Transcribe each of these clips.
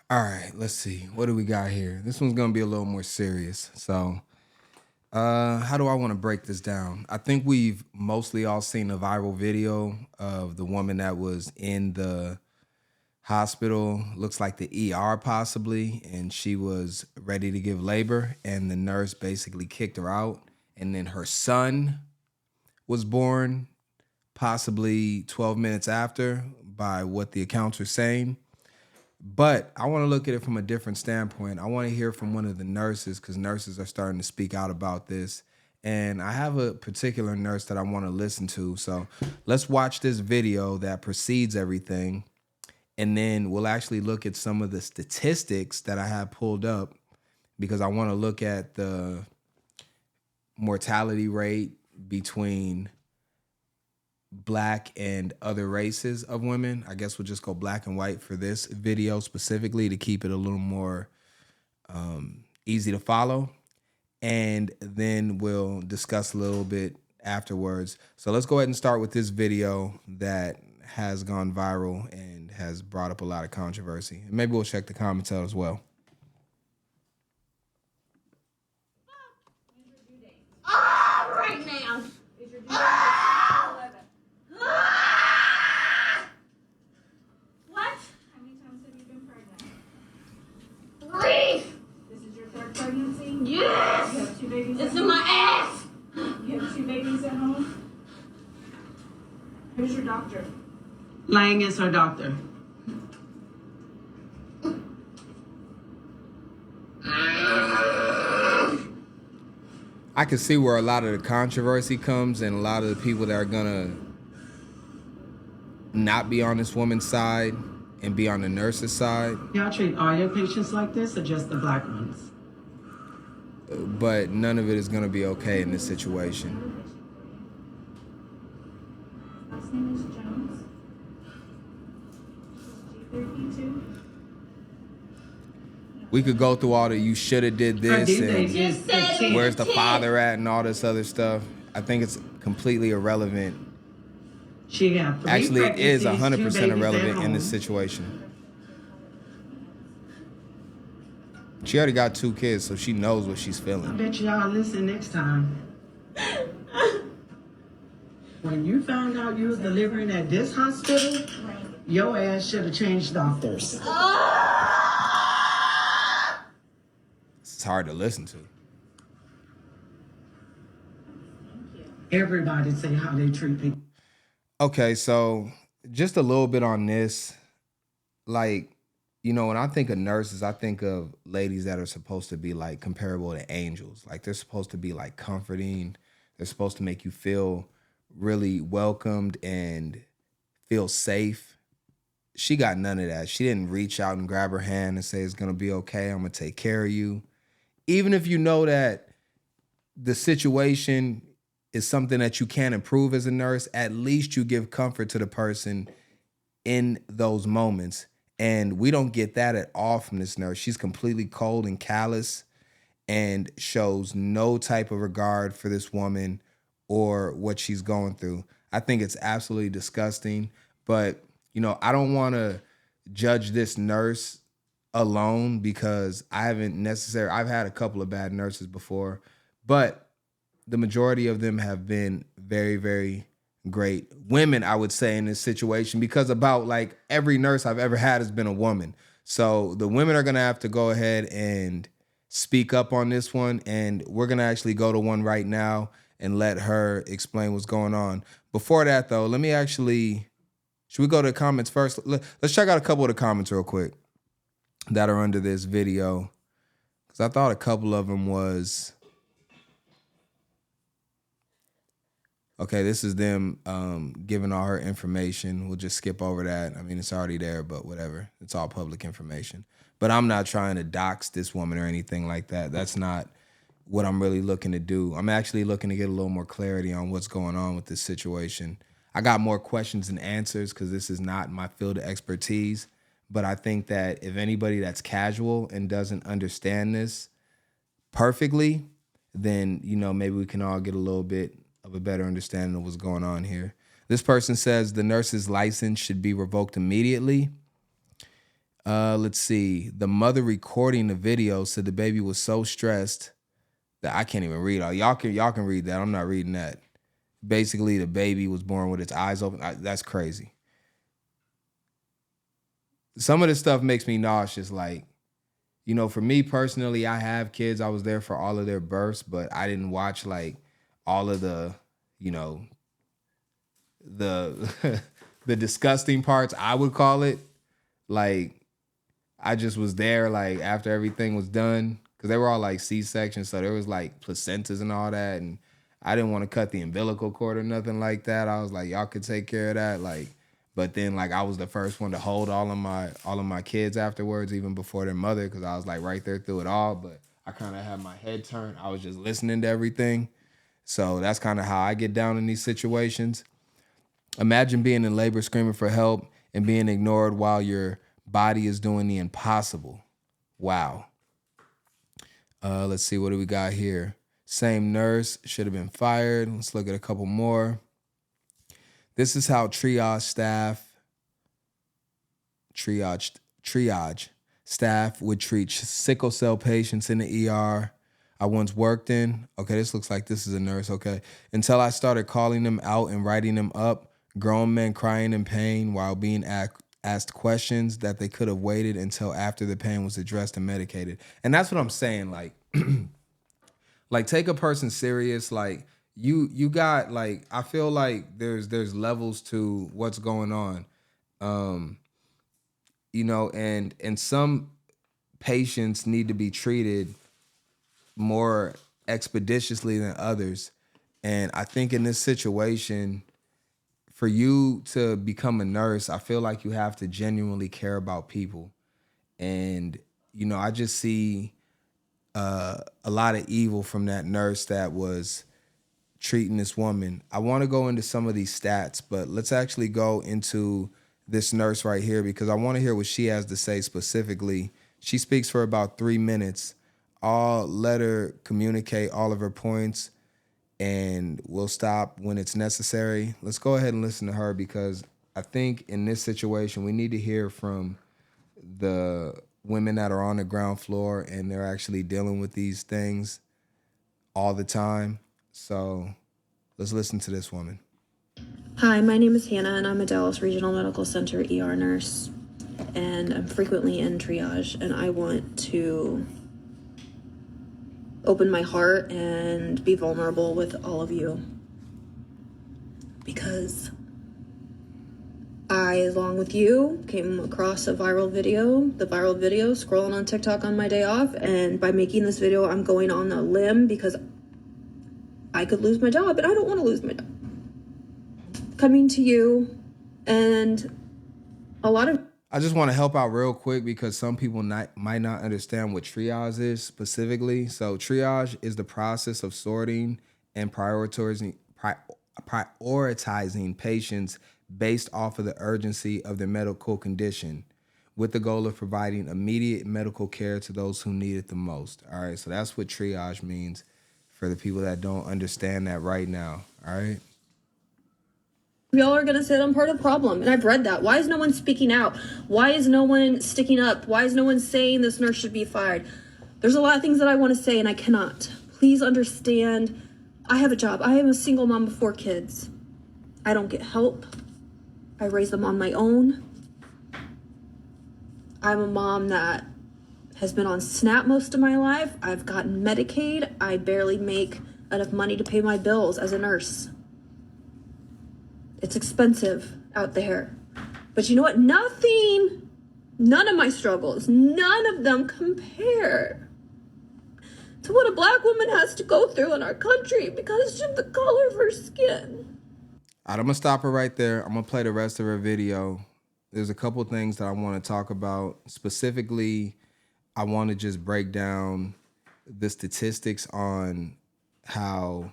All right, let's see. What do we got here? This one's gonna be a little more serious. So, how do I want to break this down? I think we've mostly all seen a viral video of the woman that was in the hospital, looks like the ER possibly, and she was ready to give labor, and the nurse basically kicked her out, and then her son was born possibly 12 minutes after, by what the accounts are saying. But I want to look at it from a different standpoint. I want to hear from one of the nurses because nurses are starting to speak out about this. And I have a particular nurse that I want to listen to. So let's watch this video that precedes everything. And then we'll actually look at some of the statistics that I have pulled up because I want to look at the mortality rate between Black and other races of women. I guess we'll just go black and white for this video specifically to keep it a little more easy to follow. And then we'll discuss a little bit afterwards. So let's go ahead and start with this video that has gone viral and has brought up a lot of controversy. And maybe we'll check the comments out as well. Right now. Is your due date 11? What? How many times have you been pregnant? 3. This is your 3rd pregnancy? Yes! You have 2 babies It's in my ass! You have 2 babies at home? Who's your doctor? Lang is her doctor. I can see where a lot of the controversy comes and a lot of the people that are gonna not be on this woman's side and be on the nurse's side. Y'all treat all your patients like this or just the Black ones? But none of it is gonna be okay in this situation. Last name is Jones. G3P2. We could go through all the you shoulda did Her this due date and is 15. where's the father at and all this other stuff. I think it's completely irrelevant. She got 3 Actually, it is pregnancies, 2 100% babies irrelevant at in this home. situation. She already got 2 kids, so she knows what she's I feeling. bet y'all listen next time. When you found out you was delivering at this hospital, your ass should have changed doctors. It's hard to listen to. Everybody say how they treat people. Okay, so just a little bit on this. Like, you know, when I think of nurses, I think of ladies that are supposed to be like comparable to angels. Like they're supposed to be like comforting. They're supposed to make you feel really welcomed and feel safe. She got none of that. She didn't reach out and grab her hand and say, it's going to be okay. I'm going to take care of you. Even if you know that the situation is something that you can improve as a nurse, at least you give comfort to the person in those moments. And we don't get that at all from this nurse. She's completely cold and callous and shows no type of regard for this woman or what she's going through. I think it's absolutely disgusting. But, you know, I don't want to judge this nurse alone because I've had a couple of bad nurses before, but the majority of them have been very, very great women, I would say, in this situation, because about like every nurse I've ever had has been a woman. So the women are going to have to go ahead and speak up on this one. And we're going to actually go to one right now and let her explain what's going on. Before that, though, should we go to the comments first? Let's check out a couple of the comments real quick that are under this video, because I thought a couple of them was, okay, this is them giving all her information. We'll just skip over that. I mean, it's already there, but whatever. It's all public information. But I'm not trying to dox this woman or anything like that. That's not what I'm really looking to do. I'm actually looking to get a little more clarity on what's going on with this situation. I got more questions than answers because this is not my field of expertise. But I think that if anybody that's casual and doesn't understand this perfectly, then, you know, maybe we can all get a little bit of a better understanding of what's going on here. This person says the nurse's license should be revoked immediately. Let's see. The mother recording the video said the baby was so stressed that I can't even read all. Y'all can read that. I'm not reading that. Basically, the baby was born with its eyes open. That's crazy. Some of this stuff makes me nauseous. Like, for me personally, I have kids. I was there for all of their births, but I didn't watch like all of the, you know, the the disgusting parts, I would call it. Like, I just was there like after everything was done because they were all like C-sections, so there was like placentas and all that, and I didn't want to cut the umbilical cord or nothing like that. I was like, y'all could take care of that, like. But then like I was the first one to hold all of my kids afterwards, even before their mother, because I was like right there through it all. But I kind of had my head turned. I was just listening to everything. So that's kind of how I get down in these situations. Imagine being in labor screaming for help and being ignored while your body is doing the impossible. Wow. Let's see, what do we got here? Same nurse should have been fired. Let's look at a couple more. This is how triage staff would treat sickle cell patients in the ER I once worked in. Okay, this looks like this is a nurse. Okay. Until I started calling them out and writing them up, grown men crying in pain while being asked questions that they could have waited until after the pain was addressed and medicated. And that's what I'm saying. Like take a person serious. Like you got like, I feel like there's levels to what's going on. Um, and some patients need to be treated more expeditiously than others. And I think in this situation, for you to become a nurse, I feel like you have to genuinely care about people. And, I just see a lot of evil from that nurse that was treating this woman. I want to go into some of these stats, but let's actually go into this nurse right here because I want to hear what she has to say specifically. She speaks for about 3 minutes. I'll let her communicate all of her points and we'll stop when it's necessary. Let's go ahead and listen to her because I think in this situation, we need to hear from the women that are on the ground floor and they're actually dealing with these things all the time. So let's listen to this woman. Hi, my name is Hannah, and I'm a Dallas Regional Medical Center ER nurse, and I'm frequently in triage, and I want to open my heart and be vulnerable with all of you because I, along with you, came across the viral video, scrolling on TikTok on my day off, and by making this video, I'm going on a limb because I could lose my job, and I don't want to lose my job. Coming to you, and I just want to help out real quick because some people might not understand what triage is specifically. So triage is the process of sorting and prioritizing patients based off of the urgency of their medical condition with the goal of providing immediate medical care to those who need it the most. All right, so that's what triage means for the people that don't understand that right now. All right. Y'all are gonna say I'm part of the problem, and I've read that. Why is no one speaking out? Why is no one sticking up? Why is no one saying this nurse should be fired? There's a lot of things that I want to say, and I cannot. Please understand, I have a job. I am a single mom of 4 kids. I don't get help. I raise them on my own. I'm a mom that has been on SNAP most of my life. I've gotten Medicaid. I barely make enough money to pay my bills as a nurse. It's expensive out there. But you know what? None of my struggles, none of them compare to what a Black woman has to go through in our country because of the color of her skin. All right, I'm going to stop her right there. I'm going to play the rest of her video. There's a couple things that I want to talk about. Specifically, I want to just break down the statistics on how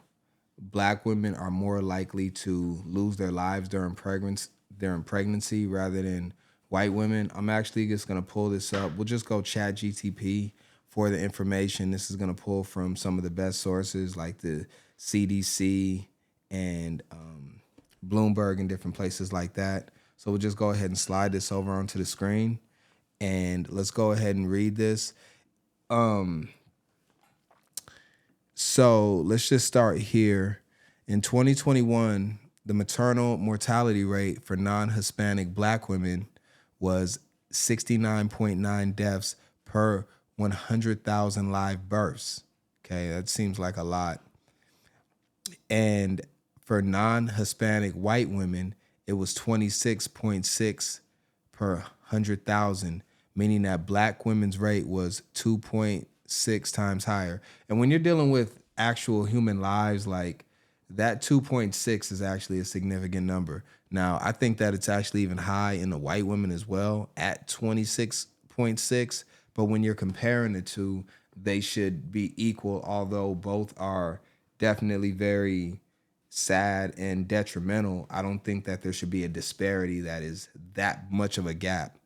Black women are more likely to lose their lives during pregnancy rather than white women. I'm actually just going to pull this up. We'll just go chat GTP for the information. This is going to pull from some of the best sources like the CDC and Bloomberg and different places like that. So we'll just go ahead and slide this over onto the screen. And let's go ahead and read this. So let's just start here. In 2021, the maternal mortality rate for non-Hispanic Black women was 69.9 deaths per 100,000 live births. Okay, that seems like a lot. And for non-Hispanic white women, it was 26.6 per 100,000, meaning that Black women's rate was 2.6 times higher. And when you're dealing with actual human lives, like that 2.6 is actually a significant number. Now, I think that it's actually even high in the white women as well at 26.6. But when you're comparing the two, they should be equal, although both are definitely very sad and detrimental. I don't think that there should be a disparity that is that much of a gap,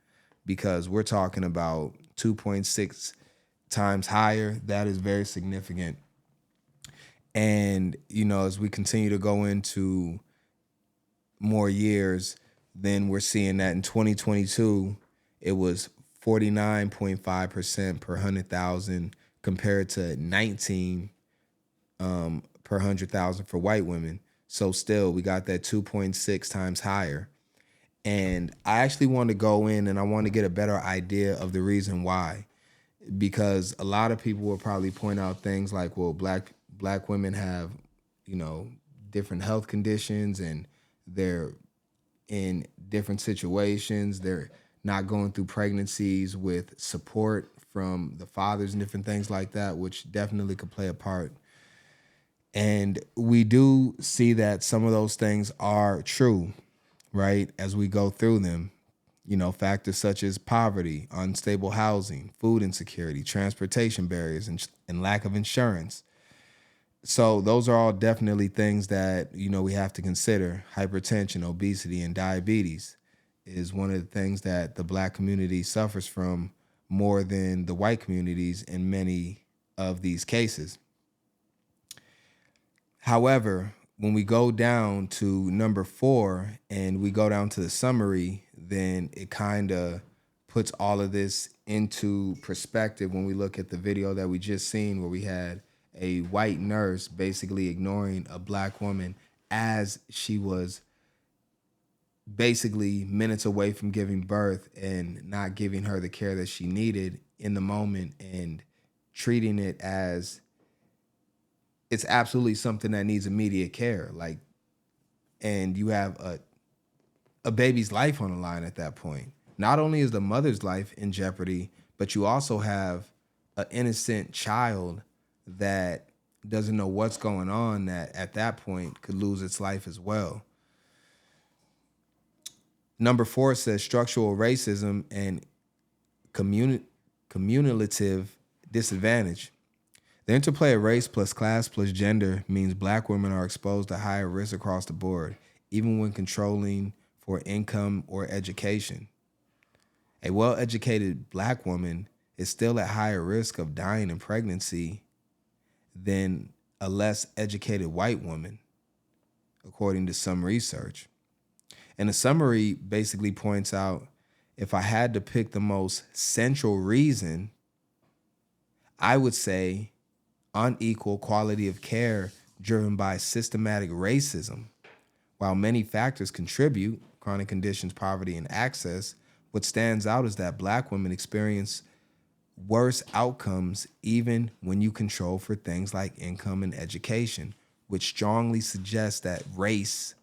because we're talking about 2.6 times higher. That is very significant. And, you know, as we continue to go into more years, then we're seeing that in 2022, it was 49.5% per 100,000 compared to 19 per 100,000 for white women. So still, we got that 2.6 times higher. And I actually want to go in and I want to get a better idea of the reason why, because a lot of people will probably point out things like, well, black women have, you know, different health conditions and they're in different situations. They're not going through pregnancies with support from the fathers and different things like that, which definitely could play a part. And we do see that some of those things are true, right? As we go through them, you know, factors such as poverty, unstable housing, food insecurity, transportation barriers, and lack of insurance. So those are all definitely things that, you know, we have to consider. Hypertension, obesity, and diabetes is one of the things that the Black community suffers from more than the white communities in many of these cases. However, when we go down to number 4 and we go down to the summary, then it kind of puts all of this into perspective when we look at the video that we just seen, where we had a white nurse basically ignoring a Black woman as she was basically minutes away from giving birth and not giving her the care that she needed in the moment and treating it as it's absolutely something that needs immediate care. Like, and you have a baby's life on the line at that point. Not only is the mother's life in jeopardy, but you also have an innocent child that doesn't know what's going on, that at that point could lose its life as well. Number 4 says structural racism and cumulative disadvantage. The interplay of race plus class plus gender means Black women are exposed to higher risk across the board, even when controlling for income or education. A well-educated Black woman is still at higher risk of dying in pregnancy than a less educated white woman, according to some research. And the summary basically points out, if I had to pick the most central reason, I would say unequal quality of care driven by systematic racism. While many factors contribute, chronic conditions, poverty, and access, what stands out is that Black women experience worse outcomes even when you control for things like income and education, which strongly suggests that race,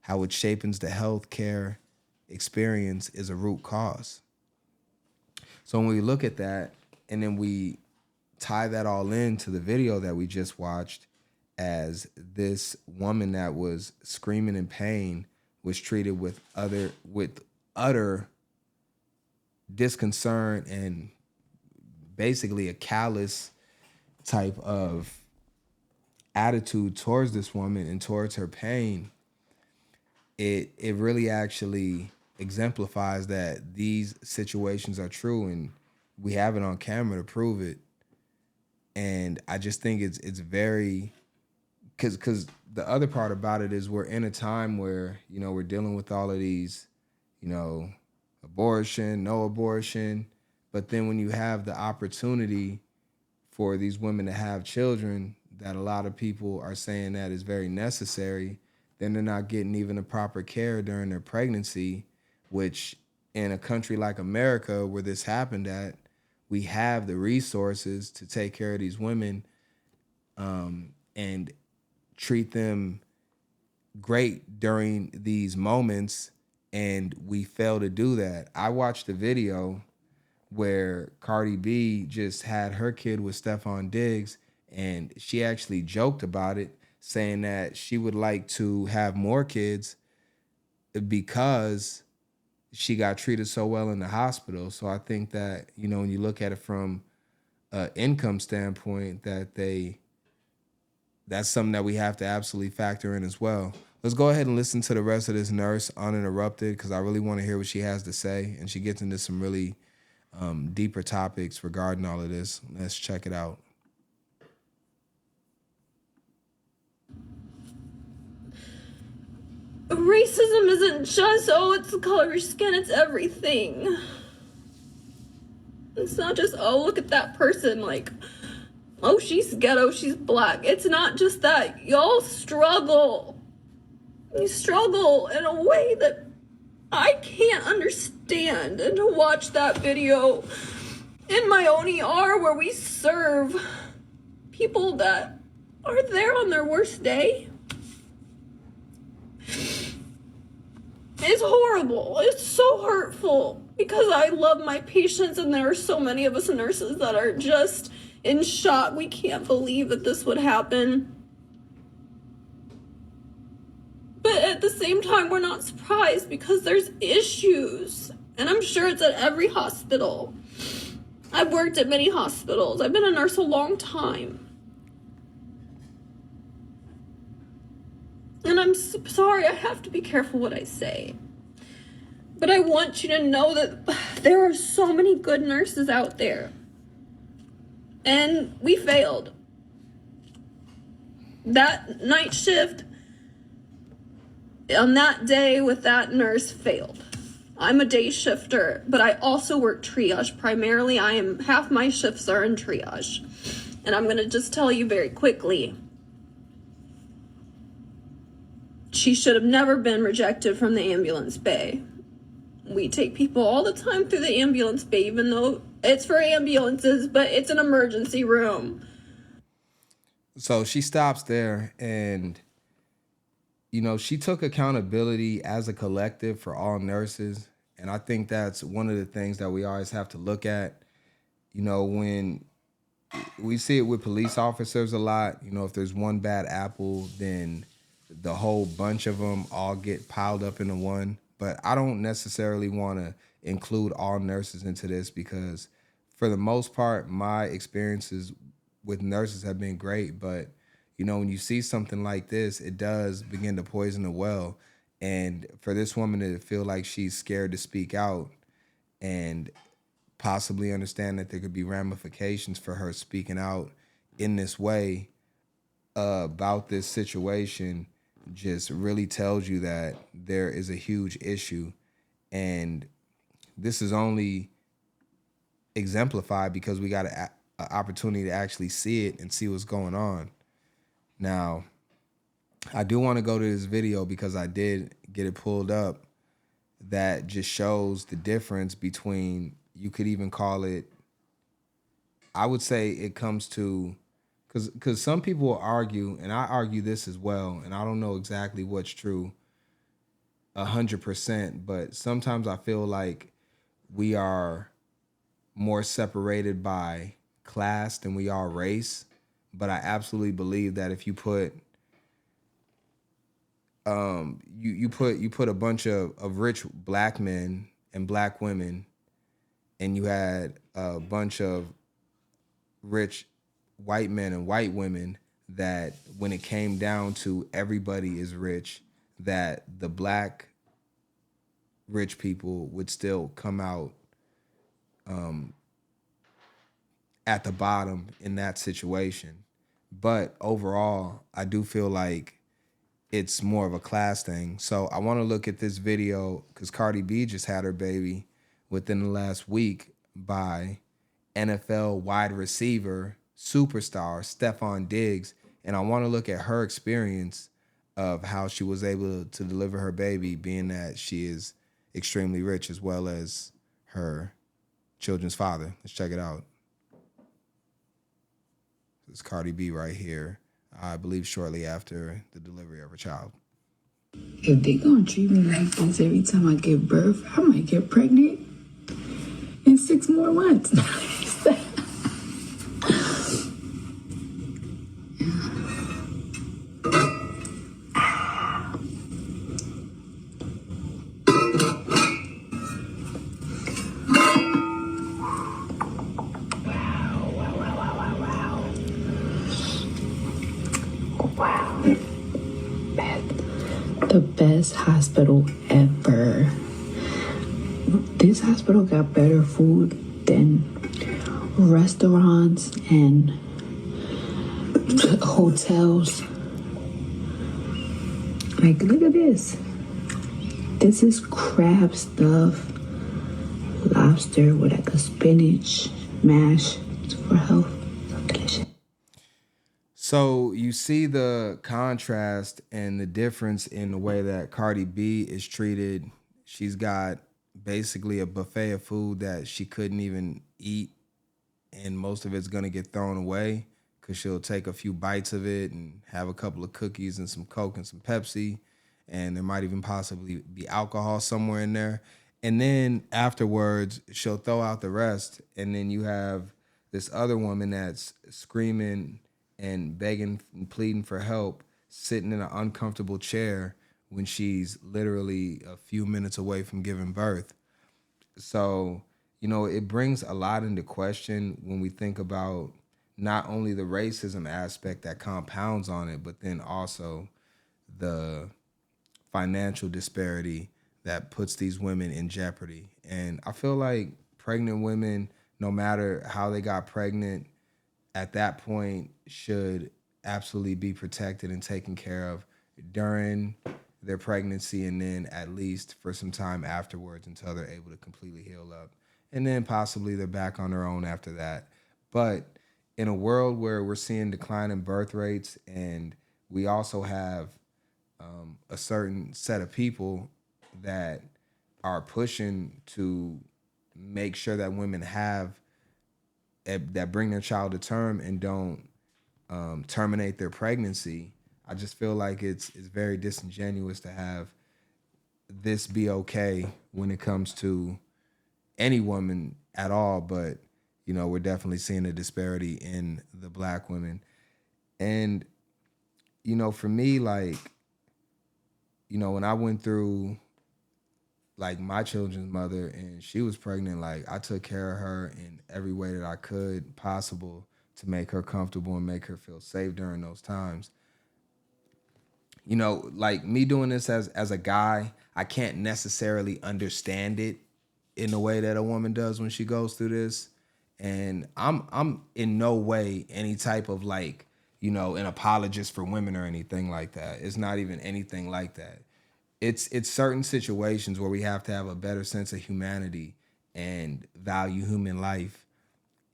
how it shapes the healthcare experience, is a root cause. So when we look at that and then we tie that all into the video that we just watched, as this woman that was screaming in pain was treated with utter disconcern and basically a callous type of attitude towards this woman and towards her pain, it really actually exemplifies that these situations are true, and we have it on camera to prove it. And I just think it's very, because the other part about it is we're in a time where, you know, we're dealing with all of these, you know, abortion, no abortion. But then when you have the opportunity for these women to have children that a lot of people are saying that is very necessary, then they're not getting even the proper care during their pregnancy, which in a country like America where this happened at, we have the resources to take care of these women and treat them great during these moments, and we fail to do that. I watched a video where Cardi B just had her kid with Stephon Diggs, and she actually joked about it, saying that she would like to have more kids because she got treated so well in the hospital. So I think that, you know, when you look at it from an income standpoint, that's something that we have to absolutely factor in as well. Let's go ahead and listen to the rest of this nurse uninterrupted, because I really want to hear what she has to say, and she gets into some really deeper topics regarding all of this. Let's check it out. Racism isn't just, oh, it's the color of your skin, it's everything. It's not just, oh, look at that person, like, oh, she's ghetto, she's black. It's not just that. Y'all struggle. You struggle in a way that I can't understand. And to watch that video in my own ER where we serve people that are there on their worst day, it's horrible. It's so hurtful because I love my patients, and there are so many of us nurses that are just in shock. We can't believe that this would happen. But at the same time, we're not surprised because there's issues. And I'm sure it's at every hospital. I've worked at many hospitals. I've been a nurse a long time. And I'm sorry, I have to be careful what I say. But I want you to know that there are so many good nurses out there. And we failed. That night shift on that day with that nurse failed. I'm a day shifter, but I also work triage. Primarily, half my shifts are in triage. And I'm going to just tell you very quickly. She should have never been rejected from the ambulance bay. We take people all the time through the ambulance bay, even though it's for ambulances, but it's an emergency room. So she stops there, and, you know, she took accountability as a collective for all nurses. And I think that's one of the things that we always have to look at. You know, when we see it with police officers a lot, you know, if there's one bad apple, then the whole bunch of them all get piled up into one. But I don't necessarily want to include all nurses into this, because for the most part, my experiences with nurses have been great. But, you know, when you see something like this, it does begin to poison the well. And for this woman to feel like she's scared to speak out and possibly understand that there could be ramifications for her speaking out in this way about this situation just really tells you that there is a huge issue. And this is only exemplified because we got an opportunity to actually see it and see what's going on. Now, I do want to go to this video because I did get it pulled up that just shows the difference between, you could even call it, I would say it comes to, because some people will argue, and I argue this as well, and I don't know exactly what's true 100%, but sometimes I feel like we are more separated by class than we are race. But I absolutely believe that if you put you put a bunch of rich black men and black women, and you had a bunch of rich white men and white women, that when it came down to everybody is rich, that the black rich people would still come out at the bottom in that situation. But overall, I do feel like it's more of a class thing. So I want to look at this video because Cardi B just had her baby. within the last week by NFL wide receiver superstar Stephon Diggs. And I want to look at her experience of how she was able to deliver her baby, being that she is extremely rich as well as her children's father. Let's check it out. It's Cardi B right here, I believe shortly after the delivery of her child. If they gonna treat me like this every time I give birth, I might get pregnant in 6 more months. The best hospital ever. This hospital got better food than restaurants and hotels. Like, look at this. This is crab stuff, lobster with like a spinach mash for health. So delicious. So you see the contrast and the difference in the way that Cardi B is treated. She's got basically a buffet of food that she couldn't even eat, and most of it's going to get thrown away because she'll take a few bites of it and have a couple of cookies and some Coke and some Pepsi, and there might even possibly be alcohol somewhere in there. And then afterwards, she'll throw out the rest, and then you have this other woman that's screaming and begging and pleading for help, sitting in an uncomfortable chair when she's literally a few minutes away from giving birth. So, it brings a lot into question when we think about not only the racism aspect that compounds on it, but then also the financial disparity that puts these women in jeopardy. And I feel like pregnant women, no matter how they got pregnant, at that point should absolutely be protected and taken care of during their pregnancy, and then at least for some time afterwards until they're able to completely heal up. And then possibly they're back on their own after that. But in a world where we're seeing declining birth rates, and we also have a certain set of people that are pushing to make sure that women have that bring their child to term and don't terminate their pregnancy, I just feel like it's very disingenuous to have this be okay when it comes to any woman at all. But we're definitely seeing a disparity in the Black women. And for me, like, when I went through like my children's mother and she was pregnant, like I took care of her in every way that I could possible to make her comfortable and make her feel safe during those times. Like me doing this as a guy, I can't necessarily understand it in the way that a woman does when she goes through this. And I'm in no way any type of like, an apologist for women or anything like that. It's not even anything like that. It's certain situations where we have to have a better sense of humanity and value human life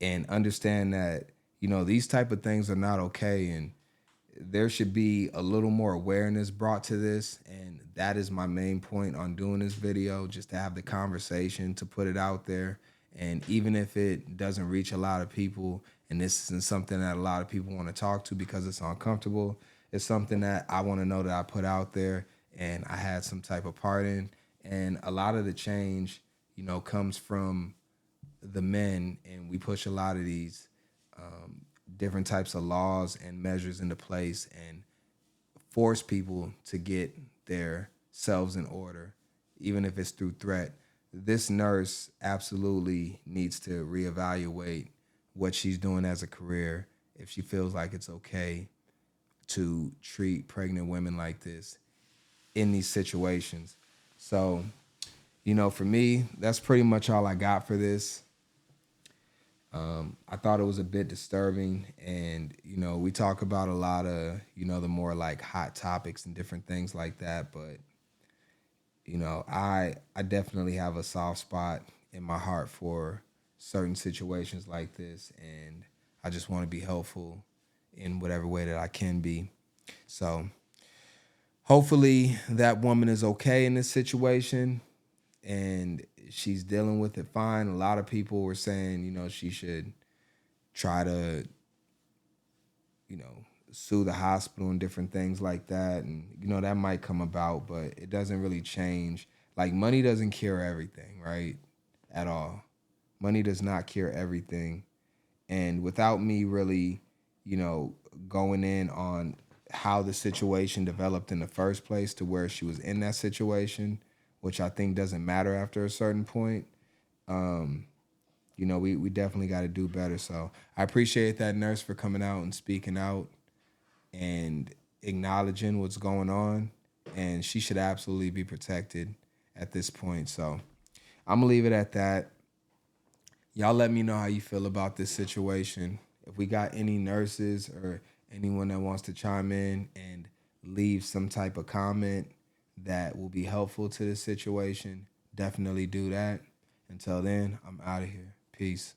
and understand that, these type of things are not okay, and there should be a little more awareness brought to this. And that is my main point on doing this video, just to have the conversation, to put it out there. And even if it doesn't reach a lot of people, and this isn't something that a lot of people want to talk to because it's uncomfortable, it's something that I want to know that I put out there and I had some type of part in. And a lot of the change, comes from the men, and we push a lot of these different types of laws and measures into place and force people to get their selves in order, even if it's through threat. This nurse absolutely needs to reevaluate what she's doing as a career if she feels like it's okay to treat pregnant women like this in these situations. So, for me, that's pretty much all I got for this. I thought it was a bit disturbing, and we talk about a lot of the more like hot topics and different things like that, but I definitely have a soft spot in my heart for certain situations like this, and I just want to be helpful in whatever way that I can be. So hopefully that woman is okay in this situation and she's dealing with it fine. A lot of people were saying, she should try to, sue the hospital and different things like that. And, that might come about, but it doesn't really change. Like, money doesn't cure everything, right? At all. Money does not cure everything. And without me really, going in on how the situation developed in the first place to where she was in that situation, which I think doesn't matter after a certain point, we definitely got to do better. So I appreciate that nurse for coming out and speaking out and acknowledging what's going on. And she should absolutely be protected at this point. So I'm going to leave it at that. Y'all let me know how you feel about this situation. If we got any nurses or anyone that wants to chime in and leave some type of comment that will be helpful to this situation, definitely do that. Until then, I'm out of here. Peace.